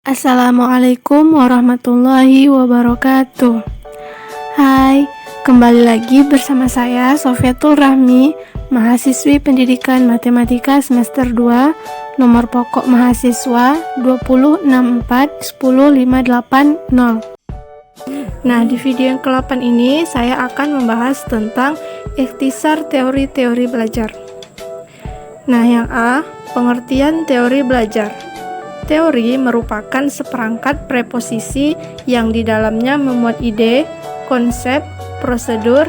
Assalamualaikum warahmatullahi wabarakatuh. Hai, kembali lagi bersama saya Sofiatul Rahmi, mahasiswi pendidikan matematika semester 2, nomor pokok mahasiswa 206410580. Nah, di video yang ke-8 ini saya akan membahas tentang ikhtisar teori-teori belajar. Nah, yang A, pengertian teori belajar. Teori merupakan seperangkat preposisi yang di dalamnya memuat ide, konsep, prosedur,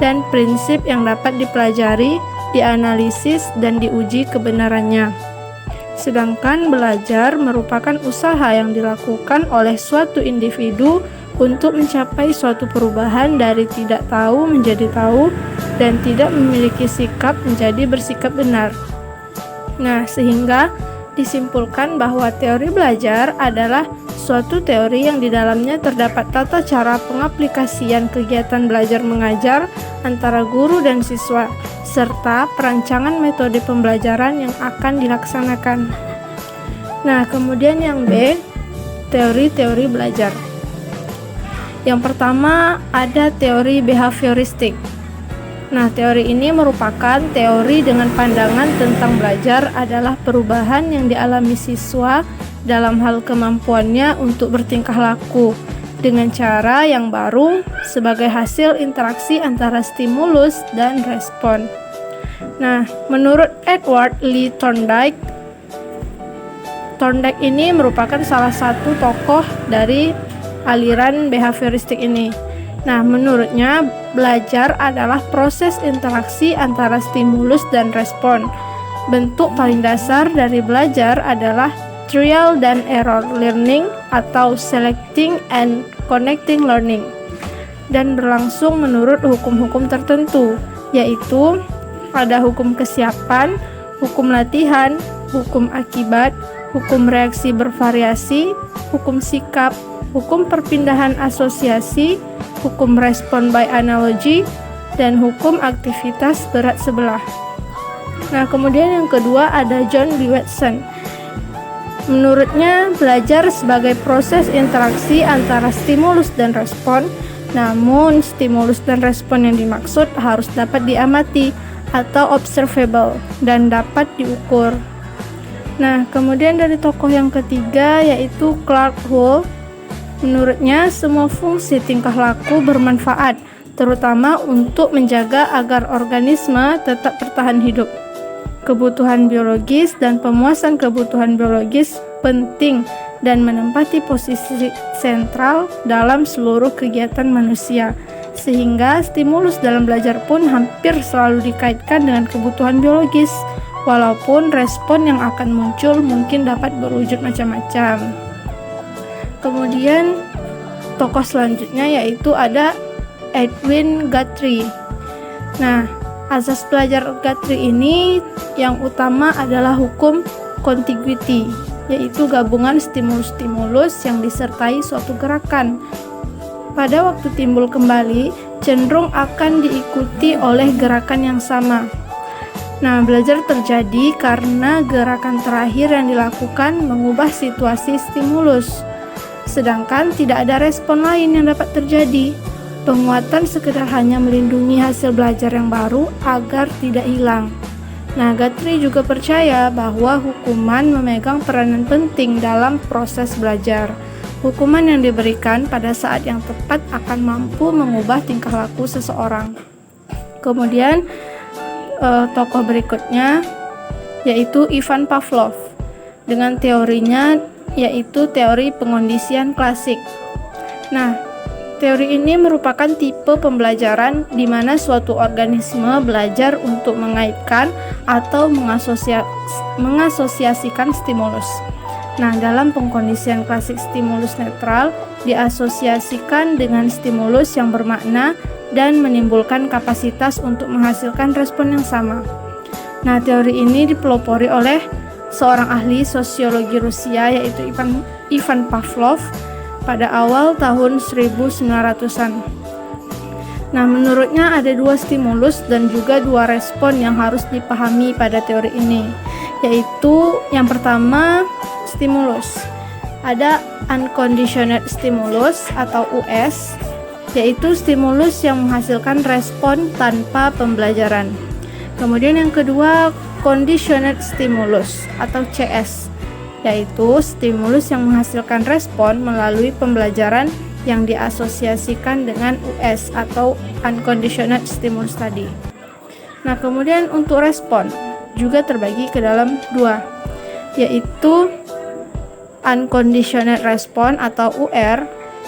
dan prinsip yang dapat dipelajari, dianalisis, dan diuji kebenarannya. Sedangkan belajar merupakan usaha yang dilakukan oleh suatu individu untuk mencapai suatu perubahan dari tidak tahu menjadi tahu dan tidak memiliki sikap menjadi bersikap benar. Nah, sehingga disimpulkan bahwa teori belajar adalah suatu teori yang di dalamnya terdapat tata cara pengaplikasian kegiatan belajar mengajar antara guru dan siswa, serta perancangan metode pembelajaran yang akan dilaksanakan. Nah, kemudian yang B, teori-teori belajar. Yang pertama ada teori behavioristik. Nah, teori ini merupakan teori dengan pandangan tentang belajar adalah perubahan yang dialami siswa dalam hal kemampuannya untuk bertingkah laku dengan cara yang baru sebagai hasil interaksi antara stimulus dan respon. Nah, menurut Edward Lee Thorndike ini merupakan salah satu tokoh dari aliran behavioristik ini. Nah, menurutnya belajar adalah proses interaksi antara stimulus dan respon. Bentuk paling dasar dari belajar adalah trial dan error learning atau selecting and connecting learning, dan berlangsung menurut hukum-hukum tertentu, yaitu ada hukum kesiapan, hukum latihan, hukum akibat, hukum reaksi bervariasi, hukum sikap, hukum perpindahan asosiasi, hukum respon by analogy, dan hukum aktivitas berat sebelah. Nah, kemudian yang kedua ada John B. Watson. Menurutnya, belajar sebagai proses interaksi antara stimulus dan respon, namun stimulus dan respon yang dimaksud harus dapat diamati atau observable dan dapat diukur. Nah, kemudian dari tokoh yang ketiga yaitu Clark Hull. Menurutnya, semua fungsi tingkah laku bermanfaat, terutama untuk menjaga agar organisme tetap bertahan hidup. Kebutuhan biologis dan pemuasan kebutuhan biologis penting dan menempati posisi sentral dalam seluruh kegiatan manusia, sehingga stimulus dalam belajar pun hampir selalu dikaitkan dengan kebutuhan biologis, walaupun respon yang akan muncul mungkin dapat berwujud macam-macam. Kemudian tokoh selanjutnya yaitu ada Edwin Guthrie. Nah, asas belajar Guthrie ini yang utama adalah hukum contiguity, yaitu gabungan stimulus-stimulus yang disertai suatu gerakan. Pada waktu timbul kembali, cenderung akan diikuti oleh gerakan yang sama. Nah, belajar terjadi karena gerakan terakhir yang dilakukan mengubah situasi stimulus. Sedangkan tidak ada respon lain yang dapat terjadi. Penguatan sekedar hanya melindungi hasil belajar yang baru agar tidak hilang. Nah, Guthrie juga percaya bahwa hukuman memegang peranan penting dalam proses belajar. Hukuman yang diberikan pada saat yang tepat akan mampu mengubah tingkah laku seseorang. Kemudian tokoh berikutnya yaitu Ivan Pavlov dengan teorinya yaitu teori pengondisian klasik. Nah, teori ini merupakan tipe pembelajaran di mana suatu organisme belajar untuk mengaitkan atau mengasosiasikan stimulus. Nah, dalam pengkondisian klasik, stimulus netral diasosiasikan dengan stimulus yang bermakna dan menimbulkan kapasitas untuk menghasilkan respon yang sama. Nah, teori ini dipelopori oleh seorang ahli sosiologi Rusia yaitu Ivan Pavlov pada awal tahun 1900-an. Nah, menurutnya ada dua stimulus dan juga dua respon yang harus dipahami pada teori ini, yaitu yang pertama stimulus. ada unconditional stimulus atau US, yaitu stimulus yang menghasilkan respon tanpa pembelajaran. Kemudian yang kedua, conditional stimulus atau CS, yaitu stimulus yang menghasilkan respon melalui pembelajaran yang diasosiasikan dengan US atau unconditional stimulus tadi. Nah, kemudian untuk respon juga terbagi ke dalam dua, yaitu unconditional respon atau UR,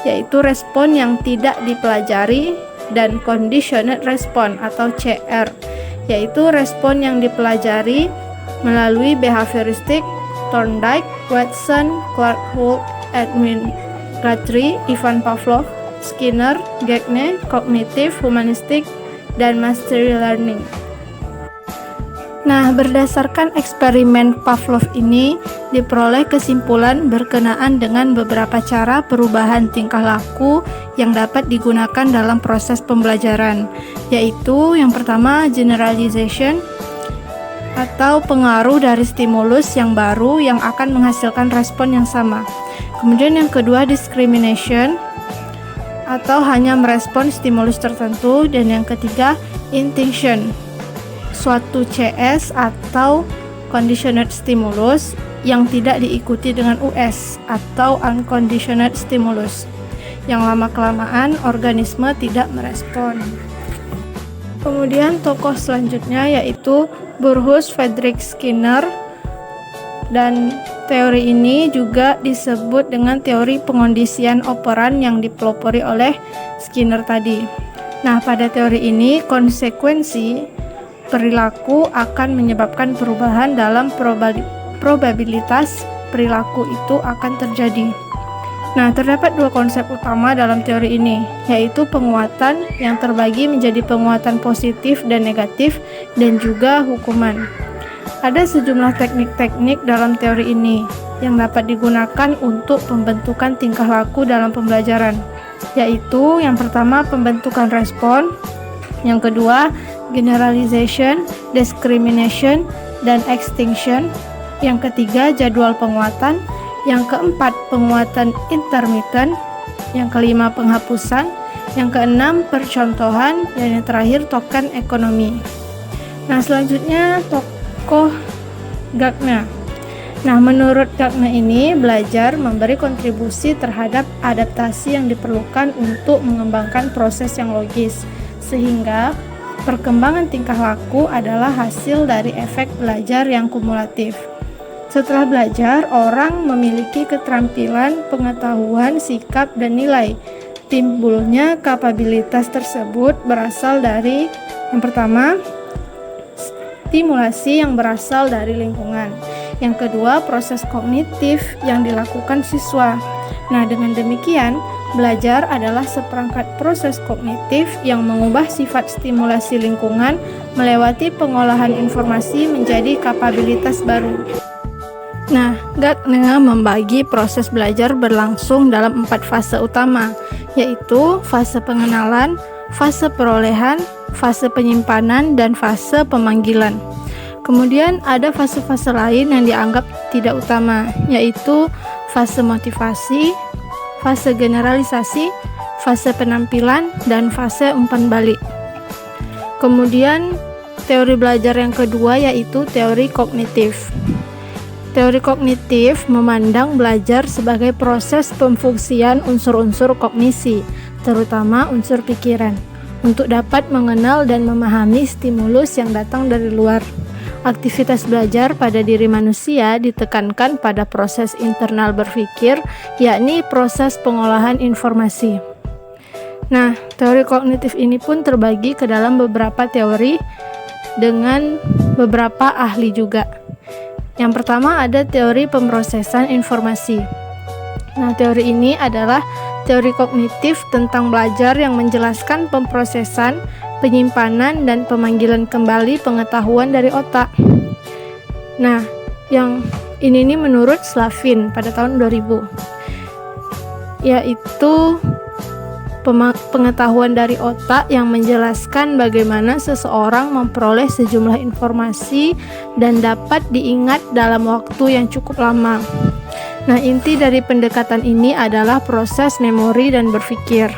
yaitu respon yang tidak dipelajari, dan conditional respon atau CR, yaitu respon yang dipelajari melalui behavioristik, Thorndike, Watson, Clark Holt, Edmund Guthrie, Ivan Pavlov, Skinner, Gagne, Cognitive, Humanistic, dan Mastery Learning. Nah, berdasarkan eksperimen Pavlov ini diperoleh kesimpulan berkenaan dengan beberapa cara perubahan tingkah laku yang dapat digunakan dalam proses pembelajaran, yaitu yang pertama generalization atau pengaruh dari stimulus yang baru yang akan menghasilkan respon yang sama. Kemudian yang kedua discrimination atau hanya merespon stimulus tertentu, dan yang ketiga intention, suatu CS atau conditional stimulus yang tidak diikuti dengan US atau unconditional stimulus, yang lama-kelamaan organisme tidak merespon. Kemudian tokoh selanjutnya yaitu Burrhus Frederick Skinner, dan teori ini juga disebut dengan teori pengondisian operan yang dipelopori oleh Skinner tadi. Nah, pada teori ini konsekuensi perilaku akan menyebabkan perubahan dalam probabilitas perilaku itu akan terjadi. Nah, terdapat dua konsep utama dalam teori ini, yaitu penguatan yang terbagi menjadi penguatan positif dan negatif, dan juga hukuman. Ada sejumlah teknik-teknik dalam teori ini yang dapat digunakan untuk pembentukan tingkah laku dalam pembelajaran, yaitu yang pertama pembentukan respon, yang kedua generalization, discrimination, dan extinction, yang ketiga jadwal penguatan, yang keempat penguatan intermittent, yang kelima penghapusan, yang keenam percontohan, dan yang terakhir token ekonomi. Nah, selanjutnya tokoh Gagne. Nah, menurut Gagne ini belajar memberi kontribusi terhadap adaptasi yang diperlukan untuk mengembangkan proses yang logis, sehingga perkembangan tingkah laku adalah hasil dari efek belajar yang kumulatif. Setelah belajar, orang memiliki keterampilan, pengetahuan, sikap, dan nilai. Timbulnya kapabilitas tersebut berasal dari yang pertama, stimulasi yang berasal dari lingkungan. Yang kedua, proses kognitif yang dilakukan siswa. Nah, dengan demikian, belajar adalah seperangkat proses kognitif yang mengubah sifat stimulasi lingkungan melewati pengolahan informasi menjadi kapabilitas baru. Nah, Gagne membagi proses belajar berlangsung dalam 4 fase utama, yaitu fase pengenalan, fase perolehan, fase penyimpanan, dan fase pemanggilan. Kemudian ada fase-fase lain yang dianggap tidak utama, yaitu fase motivasi, fase generalisasi, fase penampilan, dan fase umpan balik. Kemudian teori belajar yang kedua yaitu teori kognitif. Teori kognitif memandang belajar sebagai proses pemfungsian unsur-unsur kognisi, terutama unsur pikiran, untuk dapat mengenal dan memahami stimulus yang datang dari luar. Aktivitas belajar pada diri manusia ditekankan pada proses internal berpikir, yakni proses pengolahan informasi. Nah, teori kognitif ini pun terbagi ke dalam beberapa teori dengan beberapa ahli juga. Yang pertama ada teori pemrosesan informasi. Nah, teori ini adalah teori kognitif tentang belajar yang menjelaskan pemrosesan, penyimpanan, dan pemanggilan kembali pengetahuan dari otak. Nah, yang ini menurut Slavin pada tahun 2000, yaitu pengetahuan dari otak yang menjelaskan bagaimana seseorang memperoleh sejumlah informasi dan dapat diingat dalam waktu yang cukup lama. Nah, inti dari pendekatan ini adalah proses memori dan berpikir.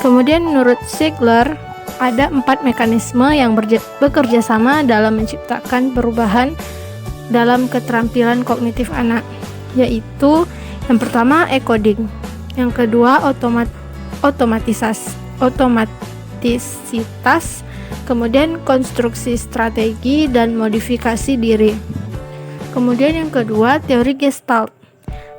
Kemudian menurut Ziegler, ada 4 mekanisme yang bekerja sama dalam menciptakan perubahan dalam keterampilan kognitif anak, yaitu yang pertama encoding, yang kedua otomatisitas, kemudian konstruksi strategi dan modifikasi diri. Kemudian yang kedua teori Gestalt.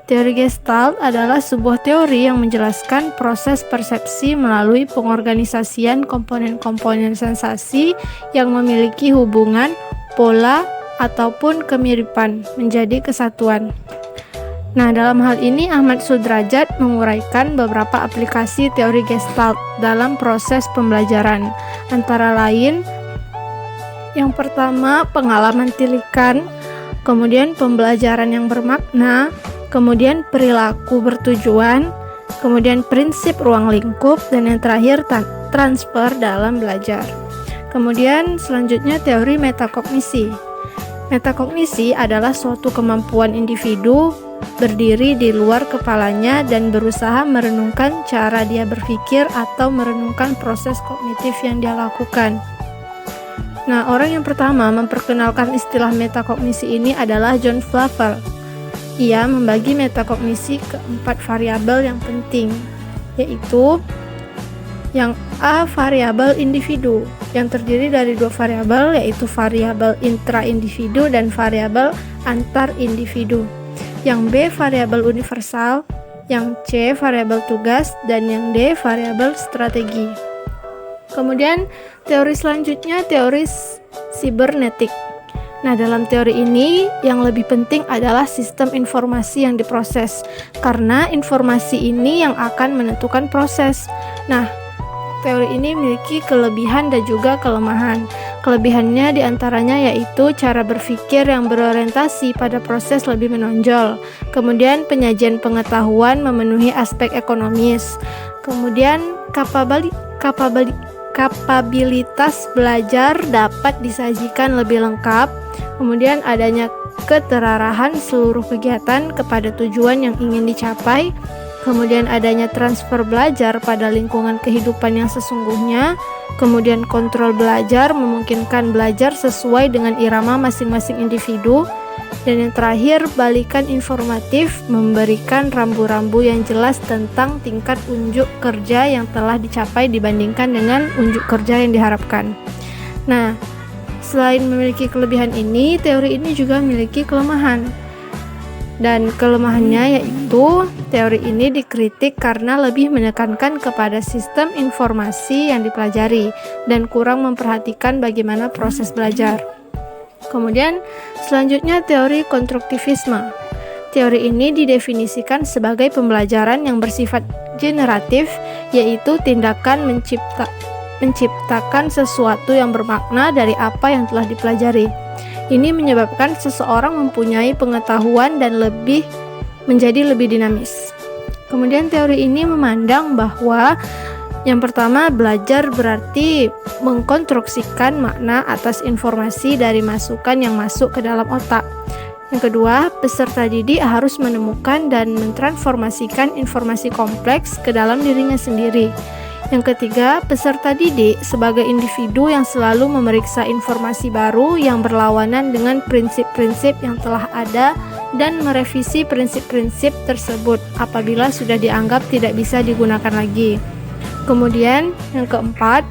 Teori Gestalt adalah sebuah teori yang menjelaskan proses persepsi melalui pengorganisasian komponen-komponen sensasi yang memiliki hubungan, pola, ataupun kemiripan menjadi kesatuan. Nah, dalam hal ini Ahmad Sudrajat menguraikan beberapa aplikasi teori Gestalt dalam proses pembelajaran. Antara lain, yang pertama pengalaman tilikan, kemudian pembelajaran yang bermakna, kemudian perilaku bertujuan, kemudian prinsip ruang lingkup, dan yang terakhir transfer dalam belajar. Kemudian selanjutnya teori metakognisi. Metakognisi adalah suatu kemampuan individu berdiri di luar kepalanya dan berusaha merenungkan cara dia berpikir atau merenungkan proses kognitif yang dia lakukan. Nah, orang yang pertama memperkenalkan istilah metakognisi ini adalah John Flavel. Ia membagi metakognisi ke 4 variabel yang penting, yaitu yang A, variabel individu, yang terdiri dari 2 variabel, yaitu variabel intra-individu dan variabel antar-individu. Yang B, variabel universal, yang C, variabel tugas, dan yang D, variabel strategi. Kemudian teori selanjutnya teori sibernetik. Nah, dalam teori ini yang lebih penting adalah sistem informasi yang diproses, karena informasi ini yang akan menentukan proses. Nah, teori ini memiliki kelebihan dan juga kelemahan. Kelebihannya diantaranya yaitu cara berpikir yang berorientasi pada proses lebih menonjol. Kemudian penyajian pengetahuan memenuhi aspek ekonomis. Kemudian kapabilitas belajar dapat disajikan lebih lengkap. Kemudian adanya keterarahan seluruh kegiatan kepada tujuan yang ingin dicapai. Kemudian adanya transfer belajar pada lingkungan kehidupan yang sesungguhnya. Kemudian kontrol belajar memungkinkan belajar sesuai dengan irama masing-masing individu. Dan yang terakhir, balikan informatif memberikan rambu-rambu yang jelas tentang tingkat unjuk kerja yang telah dicapai dibandingkan dengan unjuk kerja yang diharapkan. Nah, selain memiliki kelebihan ini, teori ini juga memiliki kelemahan. Dan kelemahannya yaitu teori ini dikritik karena lebih menekankan kepada sistem informasi yang dipelajari dan kurang memperhatikan bagaimana proses belajar. Kemudian selanjutnya teori konstruktivisme. Teori ini didefinisikan sebagai pembelajaran yang bersifat generatif, yaitu tindakan menciptakan sesuatu yang bermakna dari apa yang telah dipelajari. Ini menyebabkan seseorang mempunyai pengetahuan dan menjadi lebih dinamis. Kemudian teori ini memandang bahwa yang pertama, belajar berarti mengkonstruksikan makna atas informasi dari masukan yang masuk ke dalam otak. Yang kedua, peserta didik harus menemukan dan mentransformasikan informasi kompleks ke dalam dirinya sendiri. Yang ketiga, peserta didik sebagai individu yang selalu memeriksa informasi baru yang berlawanan dengan prinsip-prinsip yang telah ada dan merevisi prinsip-prinsip tersebut apabila sudah dianggap tidak bisa digunakan lagi. Kemudian yang keempat,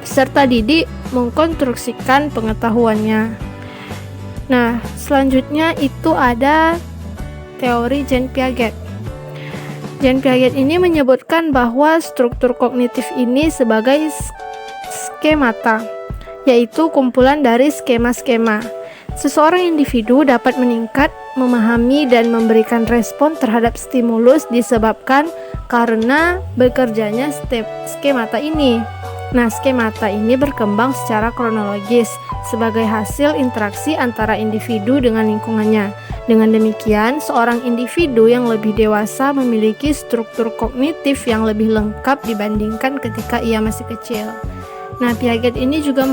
peserta didik mengkonstruksikan pengetahuannya. Nah, selanjutnya itu ada teori Jean Piaget. Jean Piaget ini menyebutkan bahwa struktur kognitif ini sebagai skemata, yaitu kumpulan dari skema-skema. Seseorang individu dapat meningkat, memahami, dan memberikan respon terhadap stimulus disebabkan karena bekerjanya skemata ini. Nah, skemata ini berkembang secara kronologis sebagai hasil interaksi antara individu dengan lingkungannya. Dengan demikian, seorang individu yang lebih dewasa memiliki struktur kognitif yang lebih lengkap dibandingkan ketika ia masih kecil. Nah, Piaget ini juga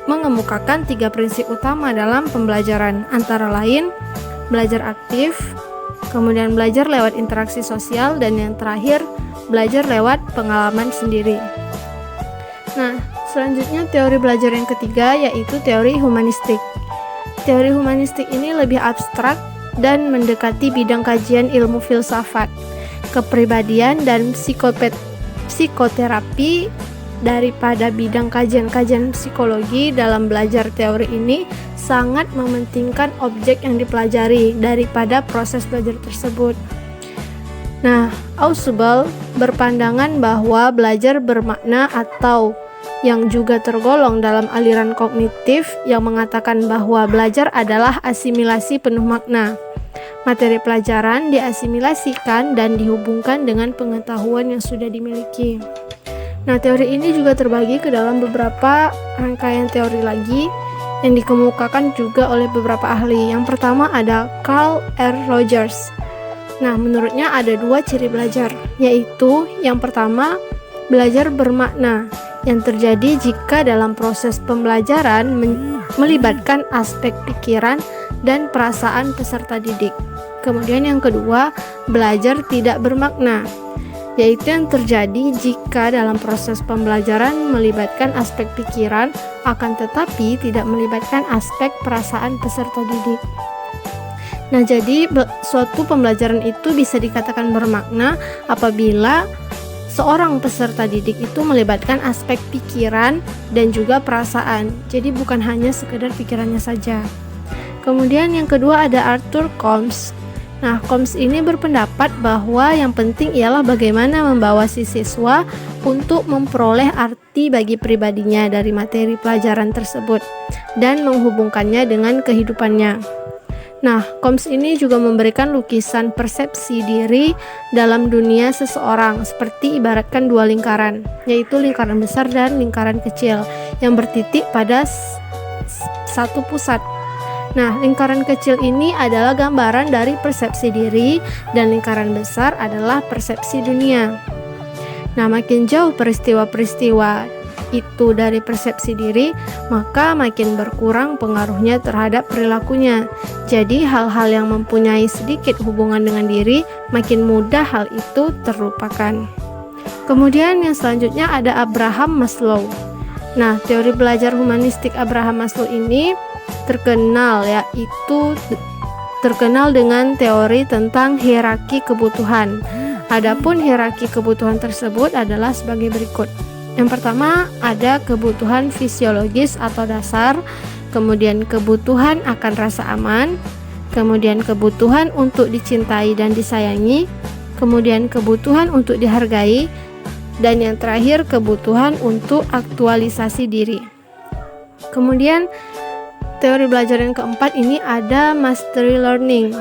mengemukakan 3 prinsip utama dalam pembelajaran, antara lain belajar aktif, kemudian belajar lewat interaksi sosial, dan yang terakhir belajar lewat pengalaman sendiri. Nah, selanjutnya teori belajar yang ketiga yaitu teori humanistik. Teori humanistik ini lebih abstrak dan mendekati bidang kajian ilmu filsafat, kepribadian, dan psikoterapi daripada bidang kajian-kajian psikologi. Dalam belajar teori ini sangat mementingkan objek yang dipelajari daripada proses belajar tersebut. Nah, Ausubel berpandangan bahwa belajar bermakna, atau yang juga tergolong dalam aliran kognitif yang mengatakan bahwa belajar adalah asimilasi penuh makna. Materi pelajaran diasimilasikan dan dihubungkan dengan pengetahuan yang sudah dimiliki. Nah, teori ini juga terbagi ke dalam beberapa rangkaian teori lagi yang dikemukakan juga oleh beberapa ahli. Yang pertama ada Carl R. Rogers. Nah, menurutnya ada dua ciri belajar, yaitu yang pertama, belajar bermakna yang terjadi jika dalam proses pembelajaran melibatkan aspek pikiran dan perasaan peserta didik. Kemudian yang kedua, belajar tidak bermakna, yaitu yang terjadi jika dalam proses pembelajaran melibatkan aspek pikiran, akan tetapi tidak melibatkan aspek perasaan peserta didik. Nah, jadi suatu pembelajaran itu bisa dikatakan bermakna apabila seorang peserta didik itu melibatkan aspek pikiran dan juga perasaan. Jadi bukan hanya sekedar pikirannya saja. Kemudian yang kedua ada Arthur Combs. Nah, Combs ini berpendapat bahwa yang penting ialah bagaimana membawa si siswa untuk memperoleh arti bagi pribadinya dari materi pelajaran tersebut dan menghubungkannya dengan kehidupannya. Nah, Combs ini juga memberikan lukisan persepsi diri dalam dunia seseorang, seperti ibaratkan dua lingkaran, yaitu lingkaran besar dan lingkaran kecil yang bertitik pada satu pusat. Nah, lingkaran kecil ini adalah gambaran dari persepsi diri dan lingkaran besar adalah persepsi dunia. Nah, makin jauh peristiwa-peristiwa itu dari persepsi diri, maka makin berkurang pengaruhnya terhadap perilakunya. Jadi hal-hal yang mempunyai sedikit hubungan dengan diri, makin mudah hal itu terlupakan. Kemudian yang selanjutnya ada Abraham Maslow. Nah, teori belajar humanistik Abraham Maslow ini terkenal dengan teori tentang hierarki kebutuhan. Adapun hierarki kebutuhan tersebut adalah sebagai berikut. Yang pertama ada kebutuhan fisiologis atau dasar, kemudian kebutuhan akan rasa aman, kemudian kebutuhan untuk dicintai dan disayangi, kemudian kebutuhan untuk dihargai, dan yang terakhir kebutuhan untuk aktualisasi diri. Kemudian teori belajar yang keempat ini ada mastery learning.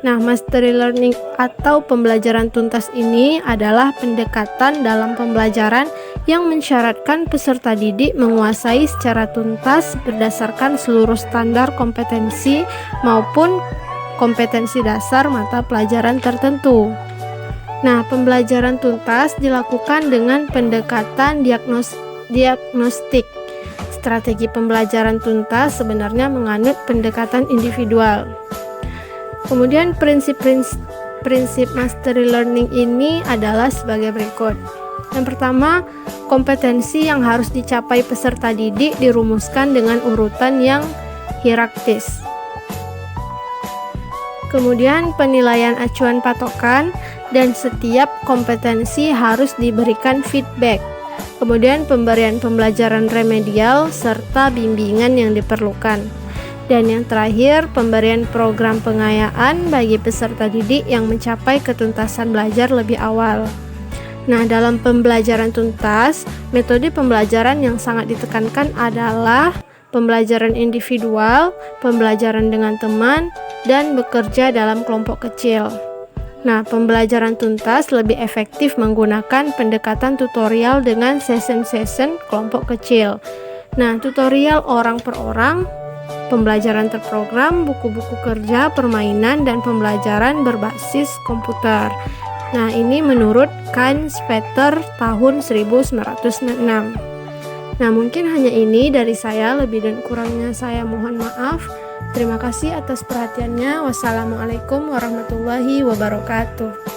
Nah, mastery learning atau pembelajaran tuntas ini adalah pendekatan dalam pembelajaran yang mensyaratkan peserta didik menguasai secara tuntas berdasarkan seluruh standar kompetensi maupun kompetensi dasar mata pelajaran tertentu. Nah, pembelajaran tuntas dilakukan dengan pendekatan diagnostik. Strategi pembelajaran tuntas sebenarnya menganut pendekatan individual. Kemudian prinsip mastery learning ini adalah sebagai berikut. Yang pertama, kompetensi yang harus dicapai peserta didik dirumuskan dengan urutan yang hierarkis. Kemudian penilaian acuan patokan, dan setiap kompetensi harus diberikan feedback. Kemudian pemberian pembelajaran remedial serta bimbingan yang diperlukan. Dan yang terakhir, pemberian program pengayaan bagi peserta didik yang mencapai ketuntasan belajar lebih awal. Nah, dalam pembelajaran tuntas, metode pembelajaran yang sangat ditekankan adalah pembelajaran individual, pembelajaran dengan teman, dan bekerja dalam kelompok kecil. Nah, pembelajaran tuntas lebih efektif menggunakan pendekatan tutorial dengan session-session kelompok kecil. Nah, tutorial orang per orang, pembelajaran terprogram, buku-buku kerja, permainan, dan pembelajaran berbasis komputer. Nah, ini menurut Kain Speter tahun 1906. Nah, mungkin hanya ini dari saya, lebih dan kurangnya saya mohon maaf. Terima kasih atas perhatiannya. Wassalamualaikum warahmatullahi wabarakatuh.